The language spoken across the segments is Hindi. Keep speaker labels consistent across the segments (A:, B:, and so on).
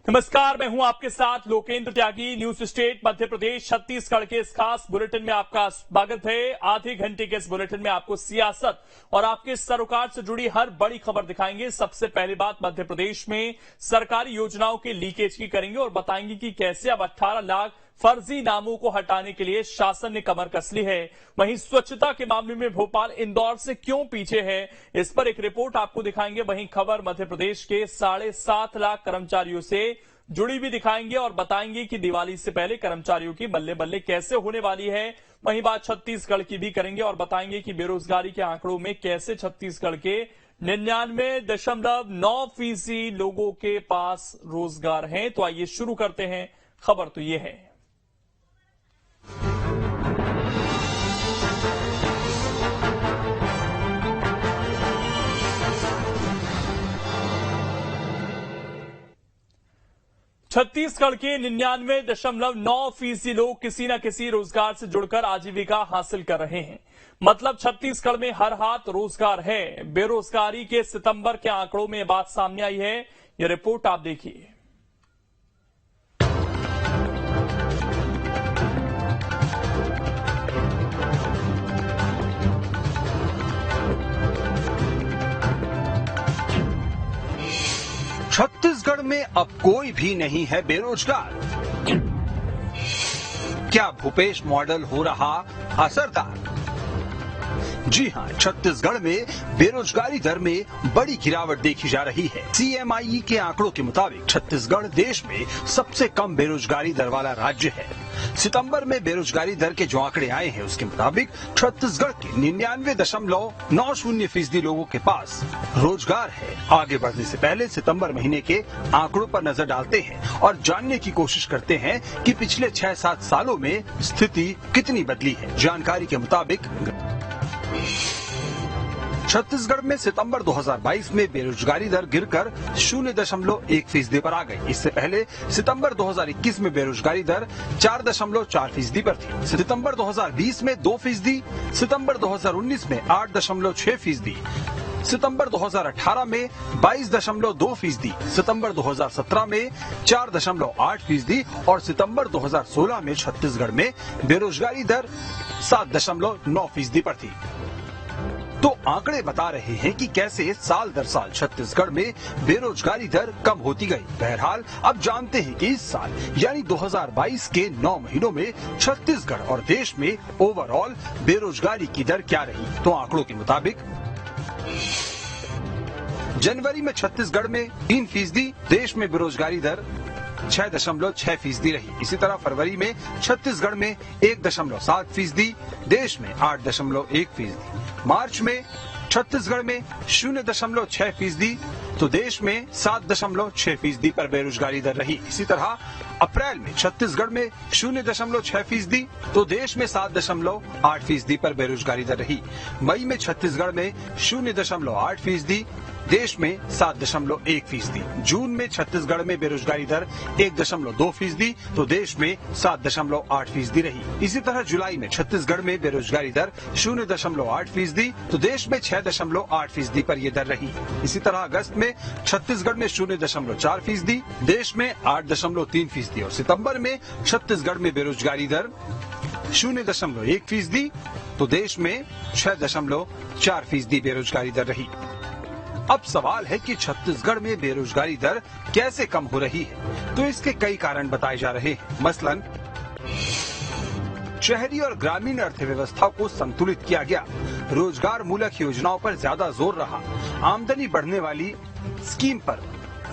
A: नमस्कार, मैं हूं आपके साथ लोकेंद्र त्यागी। न्यूज स्टेट मध्य प्रदेश छत्तीसगढ़ के इस खास बुलेटिन में आपका स्वागत है। आधे घंटे के इस बुलेटिन में आपको सियासत और आपके सरोकार से जुड़ी हर बड़ी खबर दिखाएंगे। सबसे पहली बात, मध्य प्रदेश में सरकारी योजनाओं के लीकेज की करेंगे और बताएंगे कि कैसे अब 18 लाख फर्जी नामों को हटाने के लिए शासन ने कमर कस ली है। वहीं स्वच्छता के मामले में भोपाल इंदौर से क्यों पीछे है, इस पर एक रिपोर्ट आपको दिखाएंगे। वहीं खबर मध्य प्रदेश के 7.5 लाख कर्मचारियों से जुड़ी भी दिखाएंगे और बताएंगे कि दिवाली से पहले कर्मचारियों की बल्ले बल्ले कैसे होने वाली है। वहीं बात छत्तीसगढ़ की भी करेंगे और बताएंगे कि बेरोजगारी के आंकड़ों में कैसे छत्तीसगढ़ के 99.9% लोगों के पास रोजगार है। तो आइए शुरू करते हैं। खबर तो ये है, छत्तीसगढ़ के 99.9% लोग किसी न किसी रोजगार से जुड़कर आजीविका हासिल कर रहे हैं। मतलब छत्तीसगढ़ में हर हाथ रोजगार है। बेरोजगारी के सितंबर के आंकड़ों में बात सामने आई है। यह रिपोर्ट आप देखिए।
B: छत्तीसगढ़ में अब कोई भी नहीं है बेरोजगार। क्या भूपेश मॉडल हो रहा असरदार? जी हां, छत्तीसगढ़ में बेरोजगारी दर में बड़ी गिरावट देखी जा रही है। CMIE के आंकड़ों के मुताबिक छत्तीसगढ़ देश में सबसे कम बेरोजगारी दर वाला राज्य है। सितंबर में बेरोजगारी दर के जो आंकड़े आए हैं उसके मुताबिक छत्तीसगढ़ के 99.90% लोगों के पास रोजगार है। आगे बढ़ने से पहले सितंबर महीने के आंकड़ों पर नजर डालते हैं और जानने की कोशिश करते हैं कि पिछले 6-7 सालों में स्थिति कितनी बदली है। जानकारी के मुताबिक छत्तीसगढ़ में सितंबर 2022 में बेरोजगारी दर गिरकर 0.1% पर आ गई। इससे पहले सितंबर 2021 में बेरोजगारी दर 4.4% पर थी। सितंबर 2020 में 2%, सितंबर 2019 में 8.6%, सितंबर 2018 में 22.2%, सितंबर 2017 में 4.8% और सितंबर 2016 में छत्तीसगढ़ में बेरोजगारी दर 7.9% पर थी। तो आंकड़े बता रहे हैं कि कैसे साल दर साल छत्तीसगढ़ में बेरोजगारी दर कम होती गई। बहरहाल अब जानते हैं कि इस साल यानी 2022 के 9 महीनों में छत्तीसगढ़ और देश में ओवरऑल बेरोजगारी की दर क्या रही। तो आंकड़ों के मुताबिक जनवरी में छत्तीसगढ़ में 3%, देश में बेरोजगारी दर 6.6% रही। इसी तरह फरवरी में छत्तीसगढ़ में 1.7%, देश में 8.1%। मार्च में छत्तीसगढ़ में 0.6%, तो देश में 7.6% पर बेरोजगारी दर रही। इसी तरह अप्रैल में छत्तीसगढ़ में 0.6%, तो देश में 7.8% पर बेरोजगारी दर रही। मई में छत्तीसगढ़ में 0.8%, देश में 7.1%। जून में छत्तीसगढ़ में बेरोजगारी दर 1.2%, तो देश में 7.8% रही। इसी तरह जुलाई में छत्तीसगढ़ में बेरोजगारी दर 0.8%, तो देश में 6.8% पर यह दर रही। इसी तरह अगस्त में छत्तीसगढ़ में 0.4%, देश में 8.3% और सितंबर में छत्तीसगढ़ में बेरोजगारी दर 0.1%, तो देश में 6.4% बेरोजगारी दर रही। अब सवाल है कि छत्तीसगढ़ में बेरोजगारी दर कैसे कम हो रही है। तो इसके कई कारण बताए जा रहे हैं। मसलन शहरी और ग्रामीण अर्थव्यवस्था को संतुलित किया गया, रोजगार मूलक योजनाओं पर ज्यादा जोर रहा, आमदनी बढ़ने वाली स्कीम पर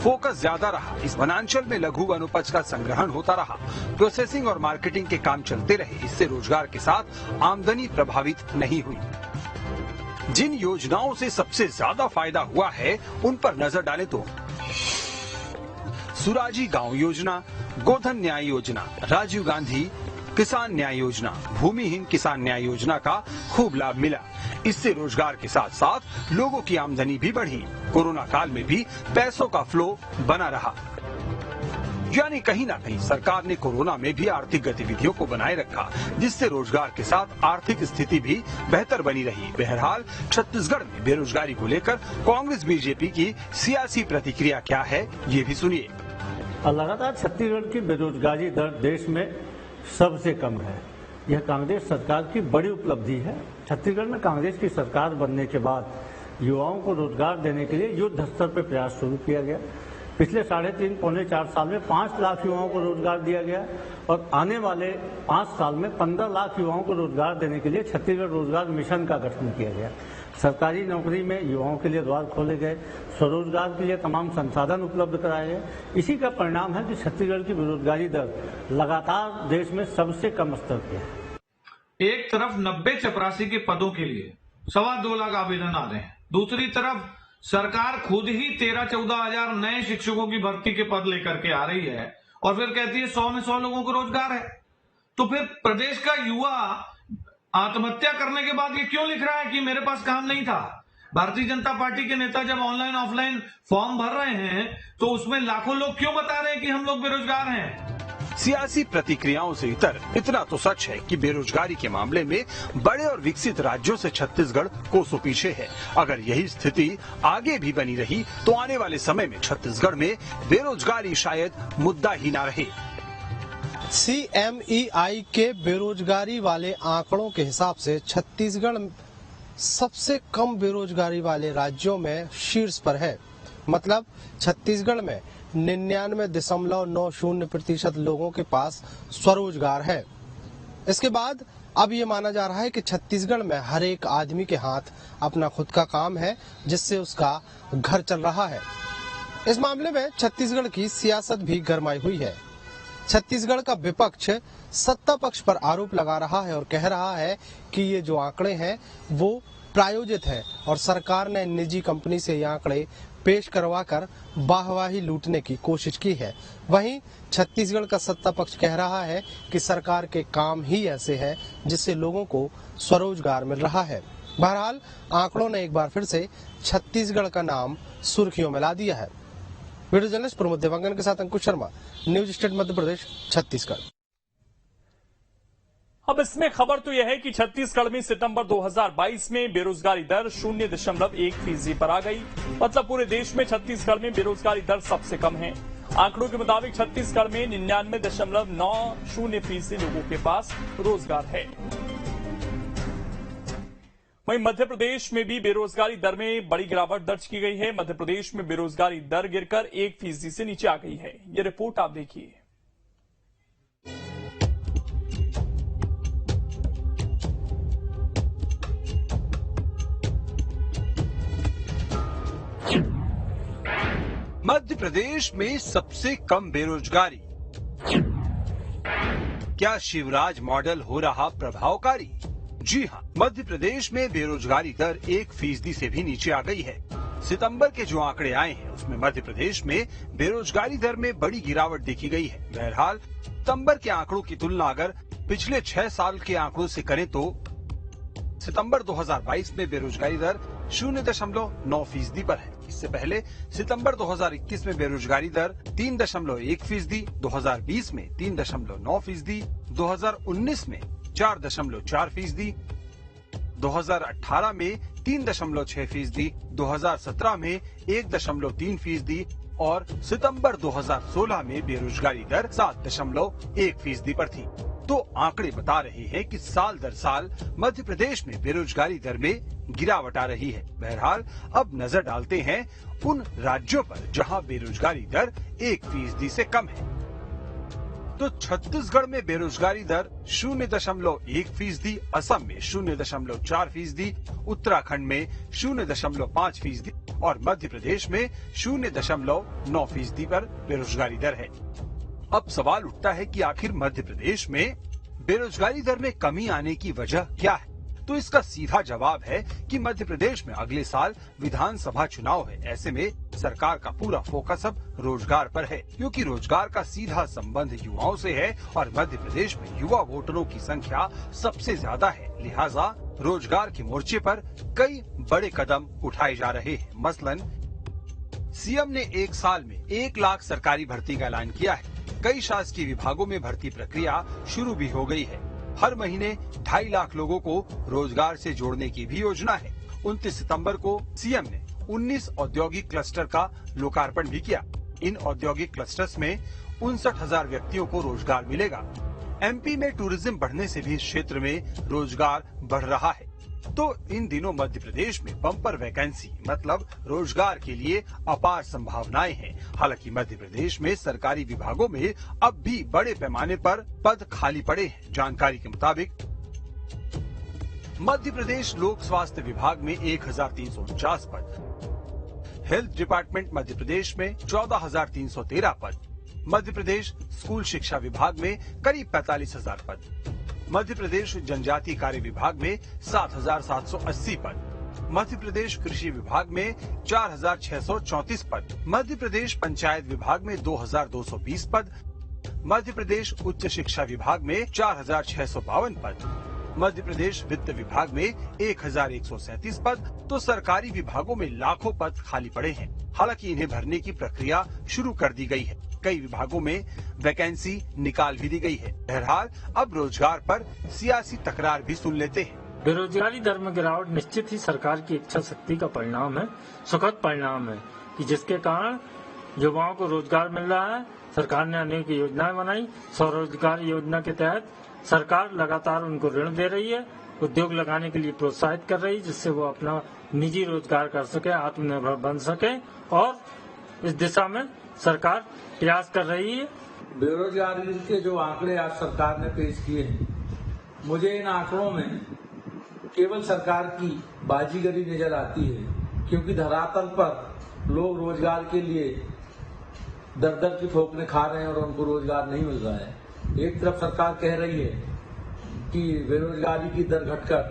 B: फोकस ज्यादा रहा, इस वनांचल में लघु वनोपज का संग्रहण होता रहा, प्रोसेसिंग और मार्केटिंग के काम चलते रहे। इससे रोजगार के साथ आमदनी प्रभावित नहीं हुई। जिन योजनाओं से सबसे ज्यादा फायदा हुआ है उन पर नजर डालें तो सुराजी गांव योजना, गोधन न्याय योजना, राजीव गांधी किसान न्याय योजना, भूमिहीन किसान न्याय योजना का खूब लाभ मिला। इससे रोजगार के साथ साथ लोगों की आमदनी भी बढ़ी। कोरोना काल में भी पैसों का फ्लो बना रहा। यानी कहीं ना कहीं सरकार ने कोरोना में भी आर्थिक गतिविधियों को बनाए रखा, जिससे रोजगार के साथ आर्थिक स्थिति भी बेहतर बनी रही। बहरहाल छत्तीसगढ़ में बेरोजगारी को लेकर कांग्रेस बीजेपी की सियासी प्रतिक्रिया क्या है, ये भी सुनिए।
C: लगातार छत्तीसगढ़ की बेरोजगारी दर देश में सबसे कम है। यह कांग्रेस सरकार की बड़ी उपलब्धि है। छत्तीसगढ़ में कांग्रेस की सरकार बनने के बाद युवाओं को रोजगार देने के लिए युद्ध स्तर पर प्रयास शुरू किया गया। पिछले 3.5 पौने 4 साल में 5 लाख युवाओं को रोजगार दिया गया और आने वाले 5 साल में 15 लाख युवाओं को रोजगार देने के लिए छत्तीसगढ़ रोजगार मिशन का गठन किया गया। सरकारी नौकरी में युवाओं के लिए द्वार खोले गए, स्वरोजगार के लिए तमाम संसाधन उपलब्ध कराए गए। इसी का परिणाम है कि छत्तीसगढ़ की बेरोजगारी दर लगातार देश में सबसे कम स्तर पर है।
D: एक तरफ 90 चपरासी के पदों के लिए 2.25 लाख आवेदन आ रहे हैं, दूसरी तरफ सरकार खुद ही 13-14 हजार नए शिक्षकों की भर्ती के पद लेकर के आ रही है और फिर कहती है 100 में 100 लोगों को रोजगार है। तो फिर प्रदेश का युवा आत्महत्या करने के बाद ये क्यों लिख रहा है कि मेरे पास काम नहीं था? भारतीय जनता पार्टी के नेता जब ऑनलाइन ऑफलाइन फॉर्म भर रहे हैं तो उसमें लाखों लोग क्यों बता रहे हैं कि हम लोग बेरोजगार हैं?
B: सियासी प्रतिक्रियाओं से इतर इतना तो सच है कि बेरोजगारी के मामले में बड़े और विकसित राज्यों से छत्तीसगढ़ कोसों पीछे है। अगर यही स्थिति आगे भी बनी रही तो आने वाले समय में छत्तीसगढ़ में बेरोजगारी शायद मुद्दा ही ना रहे।
E: CMEI के बेरोजगारी वाले आंकड़ों के हिसाब से छत्तीसगढ़ सबसे कम बेरोजगारी वाले राज्यों में शीर्ष पर है। मतलब छत्तीसगढ़ में 99.90% लोगों के पास स्वरोजगार है। इसके बाद अब ये माना जा रहा है कि छत्तीसगढ़ में हर एक आदमी के हाथ अपना खुद का काम है जिससे उसका घर चल रहा है। इस मामले में छत्तीसगढ़ की सियासत भी गरमाई हुई है। छत्तीसगढ़ का विपक्ष सत्ता पक्ष पर आरोप लगा रहा है और कह रहा है कि ये जो आंकड़े हैं वो प्रायोजित है और सरकार ने निजी कंपनी से ये आंकड़े पेश करवाकर वाहवाही लूटने की कोशिश की है। वहीं छत्तीसगढ़ का सत्ता पक्ष कह रहा है कि सरकार के काम ही ऐसे हैं जिससे लोगों को स्वरोजगार मिल रहा है। बहरहाल आंकड़ों ने एक बार फिर से छत्तीसगढ़ का नाम सुर्खियों में ला दिया है। वीडियो जर्नलिस्ट प्रमोद देवांगन के साथ अंकुश शर्मा, न्यूज स्टेट मध्य प्रदेश, छत्तीसगढ़।
A: अब इसमें खबर तो यह है कि छत्तीसगढ़ में सितंबर 2022 में बेरोजगारी दर 0.1% पर आ गई। मतलब पूरे देश में छत्तीसगढ़ में बेरोजगारी दर सबसे कम है। आंकड़ों के मुताबिक छत्तीसगढ़ में 99.90% लोगों के पास रोजगार है। वहीं मध्य प्रदेश में भी बेरोजगारी दर में बड़ी गिरावट दर्ज की गई है। मध्य प्रदेश में बेरोजगारी दर गिरकर 1% से नीचे आ गई है। ये रिपोर्ट आप देखिए।
B: मध्य प्रदेश में सबसे कम बेरोजगारी। क्या शिवराज मॉडल हो रहा प्रभावकारी? जी हां, मध्य प्रदेश में बेरोजगारी दर 1% से भी नीचे आ गई है। सितंबर के जो आंकड़े आए हैं उसमें मध्य प्रदेश में बेरोजगारी दर में बड़ी गिरावट देखी गई है। बहरहाल सितंबर के आंकड़ों की तुलना अगर पिछले 6 साल के आंकड़ों से करें तो सितंबर 2022 में बेरोजगारी दर 0.9% पर है। इससे पहले सितंबर 2021 में बेरोजगारी दर 3.1%, 2020 में 3.9%, 2019 में 4.4%, 2018 में 3.6%, 2017 में 1.3% और सितंबर 2016 में बेरोजगारी दर 7.1% पर थी। तो आंकड़े बता रहे हैं कि साल दर साल मध्य प्रदेश में बेरोजगारी दर में गिरावट आ रही है। बहरहाल अब नजर डालते हैं उन राज्यों पर जहां बेरोजगारी दर 1% से कम है। तो छत्तीसगढ़ में बेरोजगारी दर 0.1%, असम में 0.4%, उत्तराखंड में 0.5% और मध्य प्रदेश में 0.9% पर बेरोजगारी दर है। अब सवाल उठता है कि आखिर मध्य प्रदेश में बेरोजगारी दर में कमी आने की वजह क्या है? तो इसका सीधा जवाब है कि मध्य प्रदेश में अगले साल विधानसभा चुनाव है। ऐसे में सरकार का पूरा फोकस अब रोजगार पर है, क्योंकि रोजगार का सीधा संबंध युवाओं से है और मध्य प्रदेश में युवा वोटरों की संख्या सबसे ज्यादा है। लिहाजा रोजगार के मोर्चे पर कई बड़े कदम उठाए जा रहे हैं। मसलन सीएम ने 1 साल में 1 लाख सरकारी भर्ती का ऐलान किया है। कई शासकीय विभागों में भर्ती प्रक्रिया शुरू भी हो गई है। हर महीने 2.5 लाख लोगों को रोजगार से जोड़ने की भी योजना है। 29 सितंबर को सीएम ने 19 औद्योगिक क्लस्टर का लोकार्पण भी किया। इन औद्योगिक क्लस्टर्स में 59,000 व्यक्तियों को रोजगार मिलेगा। एमपी में टूरिज्म बढ़ने से भी इस क्षेत्र में रोजगार बढ़ रहा है। तो इन दिनों मध्य प्रदेश में बम्पर वैकेंसी मतलब रोजगार के लिए अपार संभावनाएं हैं। हालांकि मध्य प्रदेश में सरकारी विभागों में अब भी बड़े पैमाने पर पद खाली पड़े हैं। जानकारी के मुताबिक मध्य प्रदेश लोक स्वास्थ्य विभाग में 1,349 पद, हेल्थ डिपार्टमेंट मध्य प्रदेश में 14,313 पद, मध्य प्रदेश स्कूल शिक्षा विभाग में करीब 45,000 पद, मध्य प्रदेश जनजातीय कार्य विभाग में 7,780 पद, मध्य प्रदेश कृषि विभाग में 4,634 पद, मध्य प्रदेश पंचायत विभाग में 2,220 पद, मध्य प्रदेश उच्च शिक्षा विभाग में 4,652 पद, मध्य प्रदेश वित्त विभाग में 1,137 पद। तो सरकारी विभागों में लाखों पद खाली पड़े हैं। हालांकि इन्हें भरने की प्रक्रिया शुरू कर दी गई है। कई विभागों में वैकेंसी निकाल भी दी गई है। बहरहाल अब रोजगार पर सियासी तकरार भी सुन लेते हैं।
F: बेरोजगारी दर में गिरावट निश्चित ही सरकार की इच्छा शक्ति का परिणाम है, सुखद परिणाम है कि जिसके कारण युवाओं को रोजगार मिल रहा है। सरकार ने अनेक योजनाएं बनाई। स्वरोजगार योजना के तहत सरकार लगातार उनको ऋण दे रही है, उद्योग लगाने के लिए प्रोत्साहित कर रही है, जिससे वो अपना निजी रोजगार कर सके, आत्मनिर्भर बन सके और इस दिशा में सरकार प्रयास कर रही है।
G: बेरोजगारी के जो आंकड़े आज सरकार ने पेश किए हैं, मुझे इन आंकड़ों में केवल सरकार की बाजीगरी नजर आती है, क्योंकि धरातल पर लोग रोजगार के लिए दर दर की ठोकरें खा रहे हैं और उनको रोजगार नहीं मिल रहा है। एक तरफ सरकार कह रही है कि बेरोजगारी की दर घटकर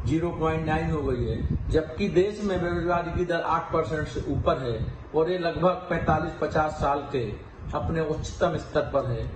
G: 0.9 हो गई है, जबकि देश में बेरोजगारी की दर 8% से ऊपर है और ये लगभग 45-50 साल के अपने उच्चतम स्तर पर है।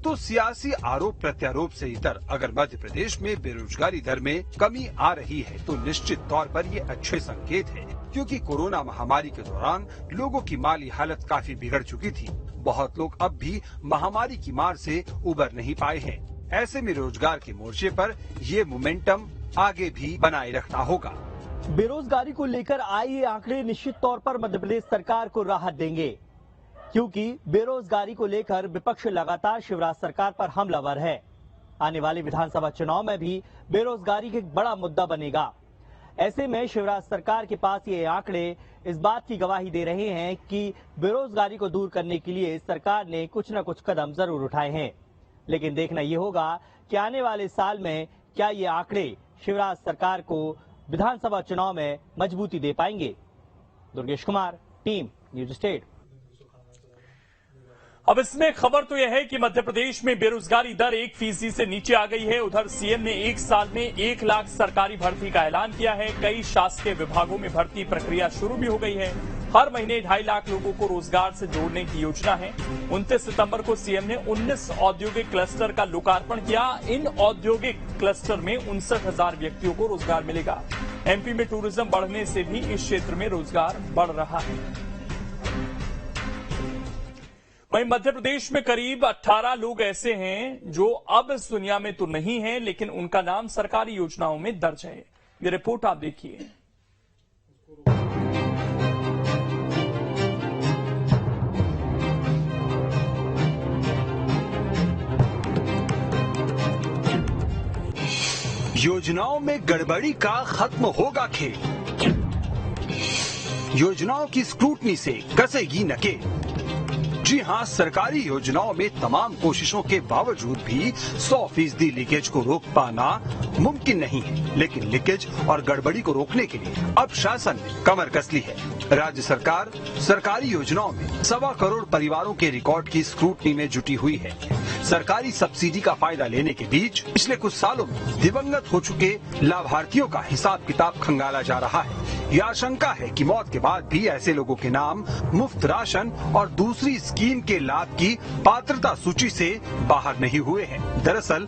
B: तो सियासी आरोप प्रत्यारोप से इतर अगर मध्य प्रदेश में बेरोजगारी दर में कमी आ रही है तो निश्चित तौर पर ये अच्छे संकेत है, क्योंकि कोरोना महामारी के दौरान लोगों की माली हालत काफी बिगड़ चुकी थी। बहुत लोग अब भी महामारी की मार से उबर नहीं पाए हैं। ऐसे में रोजगार के मोर्चे पर ये मोमेंटम आगे भी बनाए रखना होगा।
H: बेरोजगारी को लेकर आए ये आंकड़े निश्चित तौर पर मध्य प्रदेश सरकार को राहत देंगे, क्योंकि बेरोजगारी को लेकर विपक्ष लगातार शिवराज सरकार पर हमलावर है। आने वाले विधानसभा चुनाव में भी बेरोजगारी एक बड़ा मुद्दा बनेगा। ऐसे में शिवराज सरकार के पास ये आंकड़े इस बात की गवाही दे रहे हैं कि बेरोजगारी को दूर करने के लिए सरकार ने कुछ न कुछ कदम जरूर उठाए हैं। लेकिन देखना ये होगा कि आने वाले साल में क्या ये आंकड़े शिवराज सरकार को विधानसभा चुनाव में मजबूती दे पाएंगे। Durgesh Kumar, team news state.
A: अब इसमें खबर तो यह है कि मध्य प्रदेश में बेरोजगारी दर 1% से नीचे आ गई है। उधर सीएम ने 1 साल में 1 लाख सरकारी भर्ती का ऐलान किया है। कई शासकीय विभागों में भर्ती प्रक्रिया शुरू भी हो गई है। हर महीने 2.5 लाख लोगों को रोजगार से जोड़ने की योजना है। 29 सितंबर को सीएम ने 19 औद्योगिक क्लस्टर का लोकार्पण किया। इन औद्योगिक क्लस्टर में 59,000 व्यक्तियों को रोजगार मिलेगा। एमपी में टूरिज्म बढ़ने से भी इस क्षेत्र में रोजगार बढ़ रहा है। वहीं मध्य प्रदेश में करीब 18 लोग ऐसे हैं जो अब इस दुनिया में तो नहीं हैं, लेकिन उनका नाम सरकारी योजनाओं में दर्ज है। ये रिपोर्ट आप देखिए।
B: योजनाओं में गड़बड़ी का खत्म होगा खेल। योजनाओं की स्क्रूटनी से कसेगी नकेल। जी हां, सरकारी योजनाओं में तमाम कोशिशों के बावजूद भी 100% लीकेज को रोक पाना मुमकिन नहीं है। लेकिन लीकेज और गड़बड़ी को रोकने के लिए अब शासन ने कमर कस ली है। राज्य सरकार सरकारी योजनाओं में 1.25 करोड़ परिवारों के रिकॉर्ड की स्क्रूटनी में जुटी हुई है। सरकारी सब्सिडी का फायदा लेने के बीच पिछले कुछ सालों में दिवंगत हो चुके लाभार्थियों का हिसाब किताब खंगाला जा रहा है। यह आशंका है कि मौत के बाद भी ऐसे लोगों के नाम मुफ्त राशन और दूसरी स्कीम के लाभ की पात्रता सूची से बाहर नहीं हुए हैं। दरअसल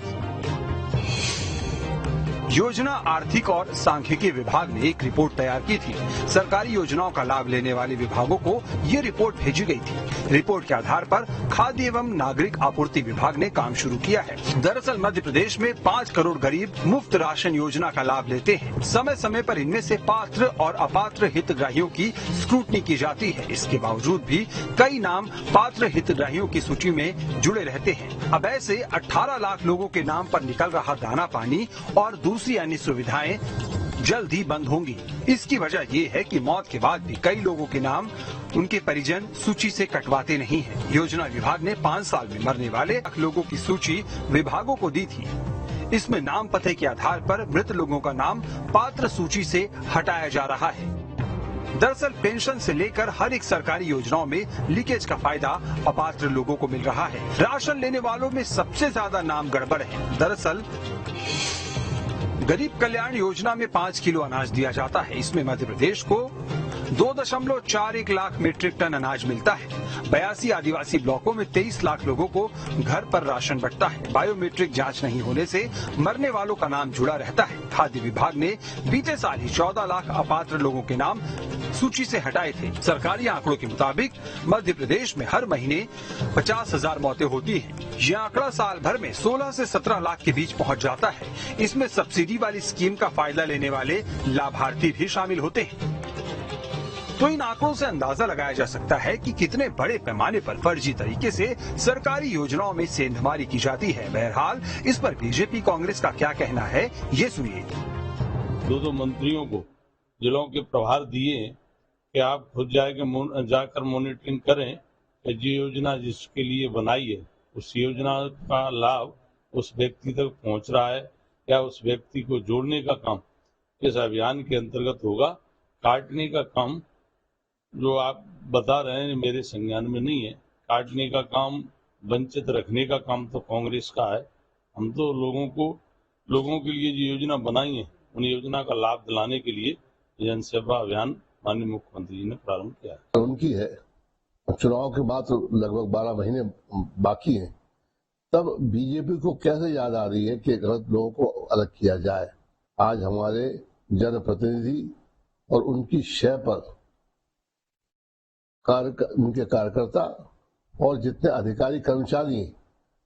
B: योजना आर्थिक और सांख्यिकी विभाग ने एक रिपोर्ट तैयार की थी। सरकारी योजनाओं का लाभ लेने वाले विभागों को ये रिपोर्ट भेजी गई थी। रिपोर्ट के आधार पर खाद्य एवं नागरिक आपूर्ति विभाग ने काम शुरू किया है। दरअसल मध्य प्रदेश में 5 करोड़ गरीब मुफ्त राशन योजना का लाभ लेते हैं। समय समय पर इनमें से पात्र और अपात्र हितग्राहियों की स्क्रूटनी की जाती है। इसके बावजूद भी कई नाम पात्र हितग्राहियों की सूची में जुड़े रहते हैं। अब ऐसे 18 लाख लोगों के नाम पर निकल रहा दाना पानी और दूसरी अन्य सुविधाएं जल्द ही बंद होंगी। इसकी वजह ये है कि मौत के बाद भी कई लोगों के नाम उनके परिजन सूची से कटवाते नहीं हैं। योजना विभाग ने 5 साल में मरने वाले लोगों की सूची विभागों को दी थी। इसमें नाम पते के आधार पर मृत लोगों का नाम पात्र सूची से हटाया जा रहा है। दरअसल पेंशन से लेकर हर एक सरकारी योजनाओं में लीकेज का फायदा अपात्र लोगों को मिल रहा है। राशन लेने वालों में सबसे ज्यादा नाम गड़बड़ है। दरअसल गरीब कल्याण योजना में 5 किलो अनाज दिया जाता है। इसमें मध्य प्रदेश को 2.41 लाख मीट्रिक टन अनाज मिलता है। 82 आदिवासी ब्लॉकों में 23 लाख लोगों को घर पर राशन बंटता है। बायोमेट्रिक जांच नहीं होने से मरने वालों का नाम जुड़ा रहता है। खाद्य विभाग ने बीते साल ही 14 लाख अपात्र लोगों के नाम सूची से हटाए थे। सरकारी आंकड़ों के मुताबिक मध्य प्रदेश में हर महीने 50,000 मौतें होती हैं। यह आंकड़ा साल भर में 16 से 17 लाख के बीच पहुंच जाता है। इसमें सब्सिडी वाली स्कीम का फायदा लेने वाले लाभार्थी भी शामिल होते हैं। तो इन आंकड़ों से अंदाजा लगाया जा सकता है कि कितने बड़े पैमाने पर फर्जी तरीके से सरकारी योजनाओं में सेंधमारी की जाती है। बहरहाल इस पर बीजेपी कांग्रेस का क्या कहना है, ये सुनिए।
I: 2 मंत्रियों को जिलों के प्रभार दिए कि आप खुद जाकर मॉनिटरिंग करें कि जो योजना जिसके लिए बनाई है उस योजना का लाभ उस व्यक्ति तक पहुंच रहा है या उस व्यक्ति को जोड़ने का काम इस अभियान के अंतर्गत होगा। काटने का काम जो आप बता रहे हैं मेरे संज्ञान में नहीं है। काटने का काम, वंचित रखने का काम तो कांग्रेस का है। हम तो लोगों के लिए जो योजना बनाई है उन योजना का लाभ दिलाने के लिए जनसेवा अभियान माननीय मुख्यमंत्री जी ने प्रारंभ किया है।
J: उनकी है, चुनाव के बाद तो लगभग 12 महीने बाकी हैं, तब बीजेपी को कैसे याद आ रही है कि गलत लोगों को अलग किया जाए। आज हमारे जनप्रतिनिधि और उनकी शय पर उनके कार्यकर्ता और जितने अधिकारी कर्मचारी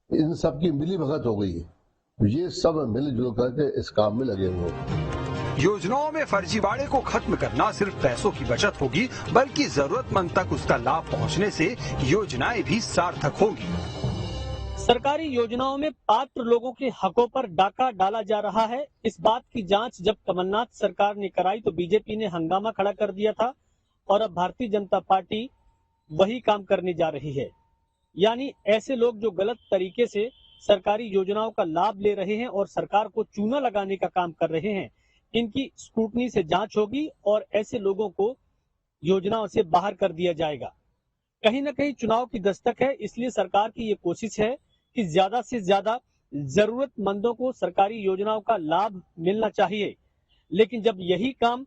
J: इन सब की मिली भगत हो गई है। ये सब मिलजुल करके इस काम में लगे हुए हैं।
B: योजनाओं में फर्जीवाड़े को खत्म करना सिर्फ पैसों की बचत होगी, बल्कि जरूरतमंद तक उसका लाभ पहुंचने से योजनाएं भी सार्थक होगी।
H: सरकारी योजनाओं में पात्र लोगों के हकों पर डाका डाला जा रहा है। इस बात की जांच जब कमलनाथ सरकार ने कराई तो बीजेपी ने हंगामा खड़ा कर दिया था और अब भारतीय जनता पार्टी वही काम करने जा रही है। यानी ऐसे लोग जो गलत तरीके से सरकारी योजनाओं का लाभ ले रहे हैं और सरकार को चूना लगाने का काम कर रहे हैं, इनकी स्क्रूटनी से जांच होगी और ऐसे लोगों को योजनाओं से बाहर कर दिया जाएगा। कहीं ना कहीं चुनाव की दस्तक है, इसलिए सरकार की ये कोशिश है कि ज्यादा से ज्यादा जरूरतमंदों को सरकारी योजनाओं का लाभ मिलना चाहिए। लेकिन जब यही काम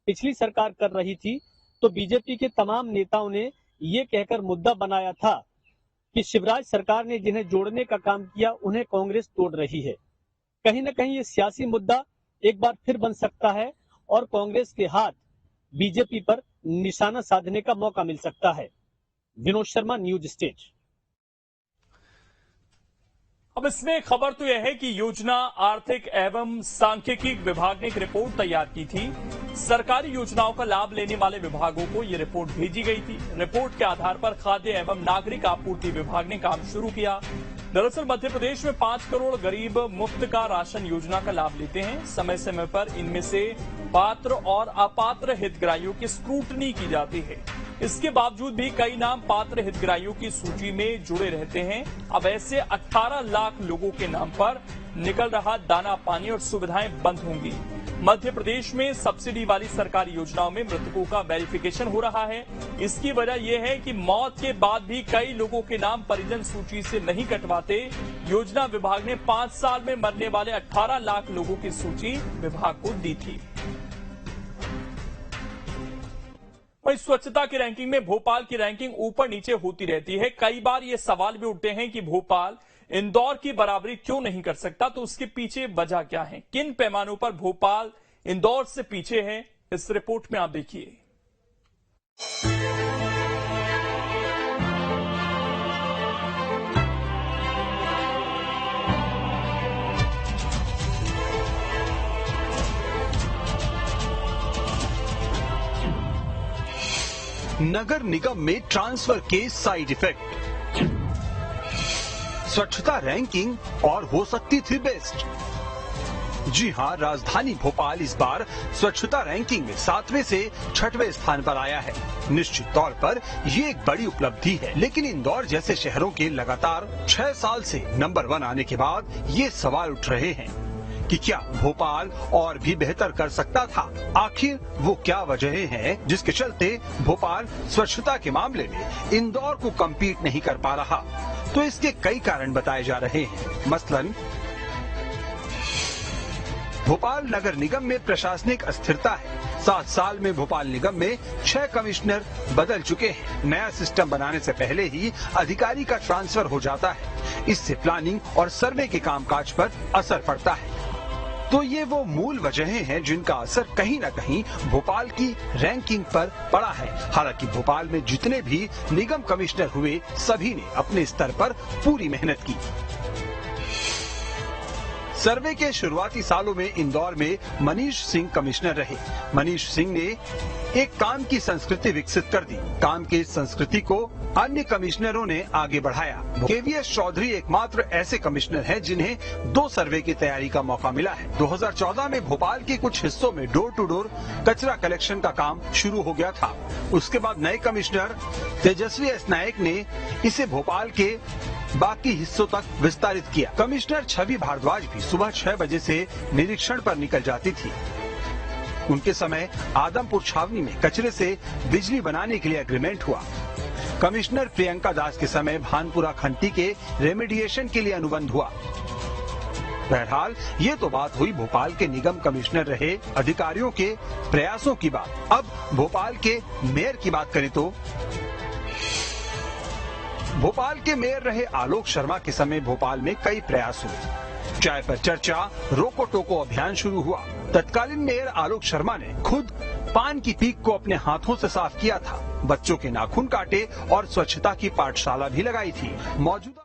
H: पिछली सरकार कर रही थी तो बीजेपी के तमाम नेताओं ने ये कहकर मुद्दा बनाया था कि शिवराज सरकार ने जिन्हें जोड़ने का काम किया उन्हें कांग्रेस तोड़ रही है। कहीं ना कहीं ये सियासी मुद्दा एक बार फिर बन सकता है और कांग्रेस के हाथ बीजेपी पर निशाना साधने का मौका मिल सकता है। Vinod Sharma, news state.
A: अब इसमें खबर तो यह है कि योजना आर्थिक एवं सांख्यिकी विभाग ने एक रिपोर्ट तैयार की थी। सरकारी योजनाओं का लाभ लेने वाले विभागों को ये रिपोर्ट भेजी गई थी। रिपोर्ट के आधार पर खाद्य एवं नागरिक आपूर्ति विभाग ने काम शुरू किया। दरअसल मध्य प्रदेश में 5 करोड़ गरीब मुफ्त का राशन योजना का लाभ लेते हैं। समय समय पर इनमें से पात्र और अपात्र हितग्राहियों की स्क्रूटनी की जाती है। इसके बावजूद भी कई नाम पात्र हितग्राहियों की सूची में जुड़े रहते हैं। अब ऐसे 18 लाख लोगों के नाम पर निकल रहा दाना पानी और सुविधाएं बंद होंगी। मध्य प्रदेश में सब्सिडी वाली सरकारी योजनाओं में मृतकों का वेरिफिकेशन हो रहा है। इसकी वजह यह है कि मौत के बाद भी कई लोगों के नाम परिजन सूची से नहीं कटवाते। योजना विभाग ने 5 साल में मरने वाले 18 लाख लोगों की सूची विभाग को दी थी। वहीं स्वच्छता की रैंकिंग में भोपाल की रैंकिंग ऊपर नीचे होती रहती है। कई बार ये सवाल भी उठते हैं कि भोपाल इंदौर की बराबरी क्यों नहीं कर सकता, तो उसके पीछे वजह क्या है, किन पैमानों पर भोपाल इंदौर से पीछे है, इस रिपोर्ट में आप देखिए।
B: नगर निगम में ट्रांसफर के साइड इफेक्ट, स्वच्छता रैंकिंग और हो सकती थी बेस्ट। जी हां, राजधानी भोपाल इस बार स्वच्छता रैंकिंग में 7वें से 6वें स्थान पर आया है। निश्चित तौर पर ये एक बड़ी उपलब्धि है, लेकिन इंदौर जैसे शहरों के लगातार 6 साल से नंबर 1 आने के बाद ये सवाल उठ रहे हैं कि क्या भोपाल और भी बेहतर कर सकता था। आखिर वो क्या वजहें हैं जिसके चलते भोपाल स्वच्छता के मामले में इंदौर को कम्पीट नहीं कर पा रहा। तो इसके कई कारण बताए जा रहे हैं। मसलन भोपाल नगर निगम में प्रशासनिक अस्थिरता है। 7 साल में भोपाल निगम में 6 कमिश्नर बदल चुके हैं। नया सिस्टम बनाने से पहले ही अधिकारी का ट्रांसफर हो जाता है। इससे प्लानिंग और सर्वे के कामकाज पर असर पड़ता है। तो ये वो मूल वजहें हैं जिनका असर कहीं न कहीं भोपाल की रैंकिंग पर पड़ा है। हालांकि भोपाल में जितने भी निगम कमिश्नर हुए, सभी ने अपने स्तर पर पूरी मेहनत की। सर्वे के शुरुआती सालों में इंदौर में मनीष सिंह कमिश्नर रहे। मनीष सिंह ने एक काम की संस्कृति विकसित कर दी। काम की संस्कृति को अन्य कमिश्नरों ने आगे बढ़ाया। केवीएस चौधरी एकमात्र ऐसे कमिश्नर हैं जिन्हें 2 सर्वे की तैयारी का मौका मिला है। 2014 में भोपाल के कुछ हिस्सों में डोर टू डोर कचरा कलेक्शन का काम शुरू हो गया था। उसके बाद नए कमिश्नर तेजस्वी एस नायक ने इसे भोपाल के बाकी हिस्सों तक विस्तारित किया। कमिश्नर छवि भारद्वाज भी सुबह 6 बजे से निरीक्षण पर निकल जाती थी। उनके समय आदमपुर छावनी में कचरे से बिजली बनाने के लिए एग्रीमेंट हुआ। कमिश्नर प्रियंका दास के समय भानपुरा खंती के रेमेडिएशन के लिए अनुबंध हुआ। बहरहाल ये तो बात हुई भोपाल के निगम कमिश्नर रहे अधिकारियों के प्रयासों की बात। अब भोपाल के मेयर की बात करें तो भोपाल के मेयर रहे आलोक शर्मा के समय भोपाल में कई प्रयास हुए। चाय पर चर्चा, रोको टोको अभियान शुरू हुआ। तत्कालीन मेयर आलोक शर्मा ने खुद पान की पीक को अपने हाथों से साफ किया था। बच्चों के नाखून काटे और स्वच्छता की पाठशाला भी लगाई थी। मौजूदा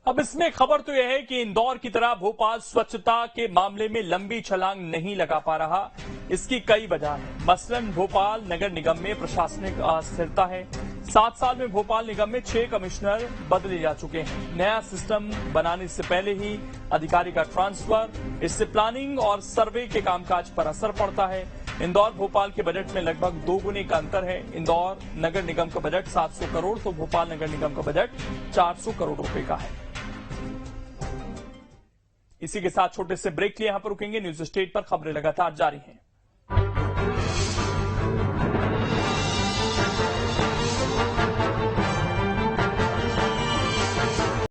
A: अब इसमें खबर तो यह है कि इंदौर की तरह भोपाल स्वच्छता के मामले में लंबी छलांग नहीं लगा पा रहा। इसकी कई वजह है। मसलन भोपाल नगर निगम में प्रशासनिक अस्थिरता है। 7 साल में भोपाल निगम में 6 कमिश्नर बदले जा चुके हैं। नया सिस्टम बनाने से पहले ही अधिकारी का ट्रांसफर, इससे प्लानिंग और सर्वे के कामकाज पर असर पड़ता है। इंदौर भोपाल के बजट में लगभग 2 गुने का अंतर है। इंदौर नगर निगम का बजट 700 करोड़ तो भोपाल नगर निगम का बजट 400 करोड़ रुपए का है। इसी के साथ छोटे से ब्रेक लिए यहां पर रुकेंगे। न्यूज स्टेट पर खबरें लगातार जारी हैं।